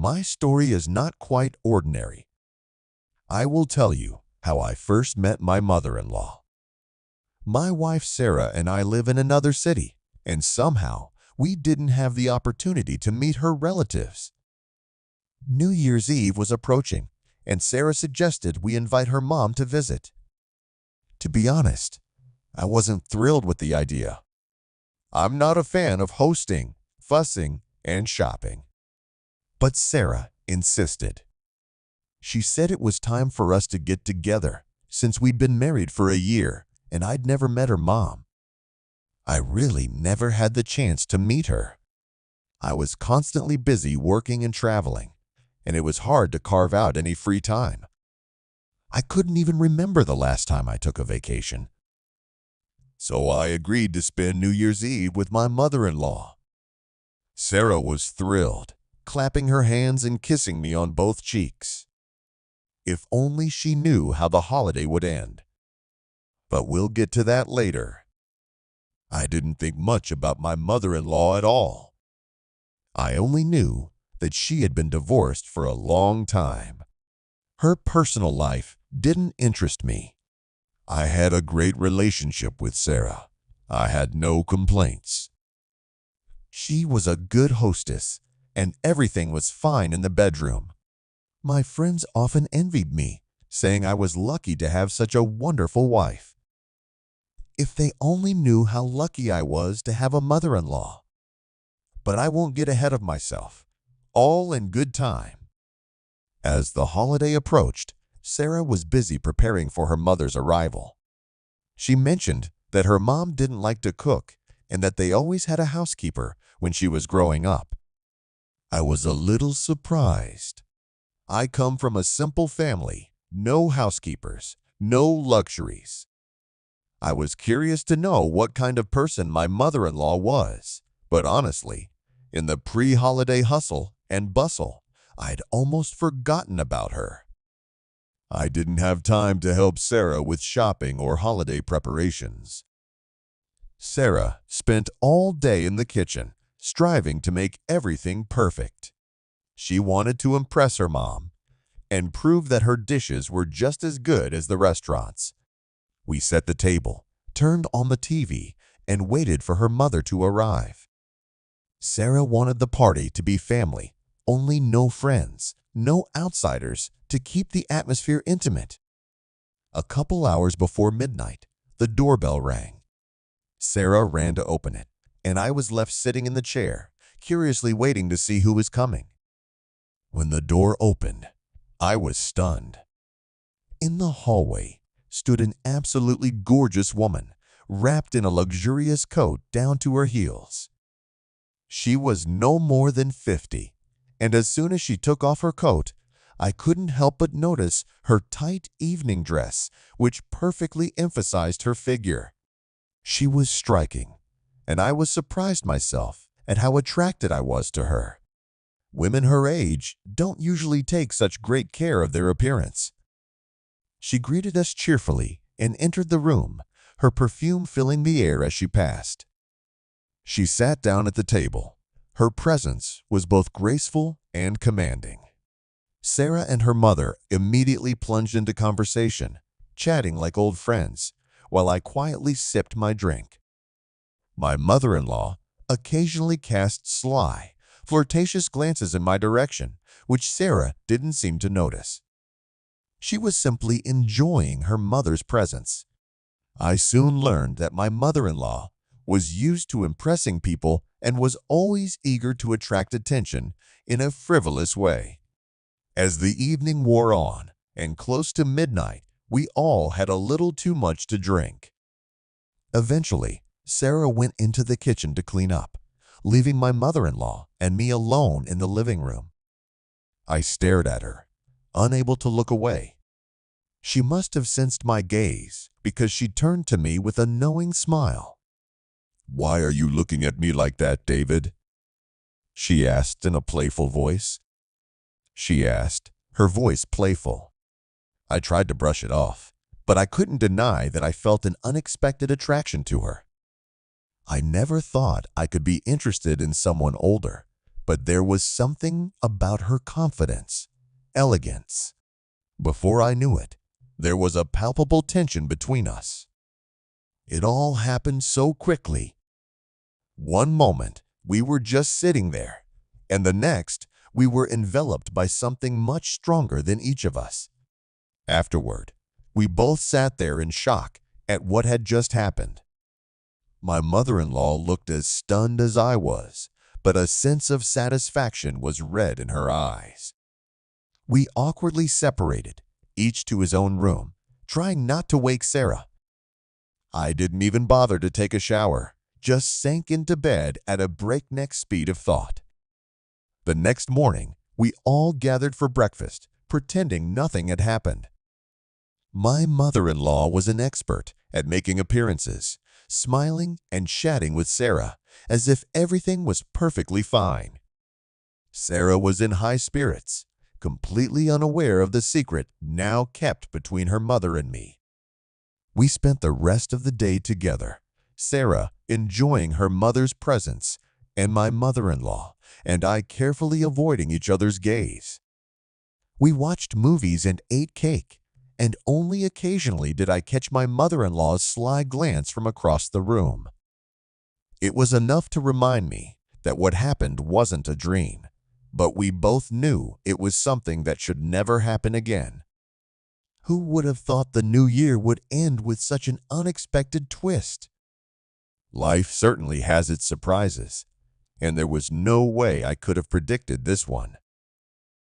My story is not quite ordinary. I will tell you how I first met my mother-in-law. My wife Sarah and I live in another city, and somehow we didn't have the opportunity to meet her relatives. New Year's Eve was approaching, and Sarah suggested we invite her mom to visit. To be honest, I wasn't thrilled with the idea. I'm not a fan of hosting, fussing, and shopping. But Sarah insisted. She said it was time for us to get together since we'd been married for a year and I'd never met her mom. I really never had the chance to meet her. I was constantly busy working and traveling, and it was hard to carve out any free time. I couldn't even remember the last time I took a vacation. So I agreed to spend New Year's Eve with my mother-in-law. Sarah was thrilled, clapping her hands and kissing me on both cheeks. If only she knew how the holiday would end. But we'll get to that later. I didn't think much about my mother-in-law at all. I only knew that she had been divorced for a long time. Her personal life didn't interest me. I had a great relationship with Sarah. I had no complaints. She was a good hostess, and everything was fine in the bedroom. My friends often envied me, saying I was lucky to have such a wonderful wife. If they only knew how lucky I was to have a mother-in-law. But I won't get ahead of myself. All in good time. As the holiday approached, Sarah was busy preparing for her mother's arrival. She mentioned that her mom didn't like to cook and that they always had a housekeeper when she was growing up. I was a little surprised. I come from a simple family, no housekeepers, no luxuries. I was curious to know what kind of person my mother-in-law was, but honestly, in the pre-holiday hustle and bustle, I'd almost forgotten about her. I didn't have time to help Sarah with shopping or holiday preparations. Sarah spent all day in the kitchen, striving to make everything perfect. She wanted to impress her mom and prove that her dishes were just as good as the restaurants. We set the table, turned on the TV, and waited for her mother to arrive. Sarah wanted the party to be family, only no friends, no outsiders, to keep the atmosphere intimate. A couple hours before midnight, the doorbell rang. Sarah ran to open it, and I was left sitting in the chair, curiously waiting to see who was coming. When the door opened, I was stunned. In the hallway stood an absolutely gorgeous woman, wrapped in a luxurious coat down to her heels. She was no more than 50, and as soon as she took off her coat, I couldn't help but notice her tight evening dress, which perfectly emphasized her figure. She was striking, and I was surprised myself at how attracted I was to her. Women her age don't usually take such great care of their appearance. She greeted us cheerfully and entered the room, her perfume filling the air as she passed. She sat down at the table. Her presence was both graceful and commanding. Sarah and her mother immediately plunged into conversation, chatting like old friends, while I quietly sipped my drink. My mother-in-law occasionally cast sly, flirtatious glances in my direction, which Sarah didn't seem to notice. She was simply enjoying her mother's presence. I soon learned that my mother-in-law was used to impressing people and was always eager to attract attention in a frivolous way. As the evening wore on and close to midnight, we all had a little too much to drink. Eventually, Sarah went into the kitchen to clean up, leaving my mother-in-law and me alone in the living room. I stared at her, unable to look away. She must have sensed my gaze because she turned to me with a knowing smile. "Why are you looking at me like that, David?" she asked in a playful voice. She asked, her voice playful. I tried to brush it off, but I couldn't deny that I felt an unexpected attraction to her. I never thought I could be interested in someone older, but there was something about her confidence, elegance. Before I knew it, there was a palpable tension between us. It all happened so quickly. One moment, we were just sitting there, and the next, we were enveloped by something much stronger than each of us. Afterward, we both sat there in shock at what had just happened. My mother-in-law looked as stunned as I was, but a sense of satisfaction was read in her eyes. We awkwardly separated, each to his own room, trying not to wake Sarah. I didn't even bother to take a shower, just sank into bed at a breakneck speed of thought. The next morning, we all gathered for breakfast, pretending nothing had happened. My mother-in-law was an expert at making appearances, smiling and chatting with Sarah as if everything was perfectly fine. Sarah was in high spirits, completely unaware of the secret now kept between her mother and me. We spent the rest of the day together, Sarah enjoying her mother's presence and my mother-in-law and I carefully avoiding each other's gaze. We watched movies and ate cake, and only occasionally did I catch my mother-in-law's sly glance from across the room. It was enough to remind me that what happened wasn't a dream, but we both knew it was something that should never happen again. Who would have thought the new year would end with such an unexpected twist? Life certainly has its surprises, and there was no way I could have predicted this one.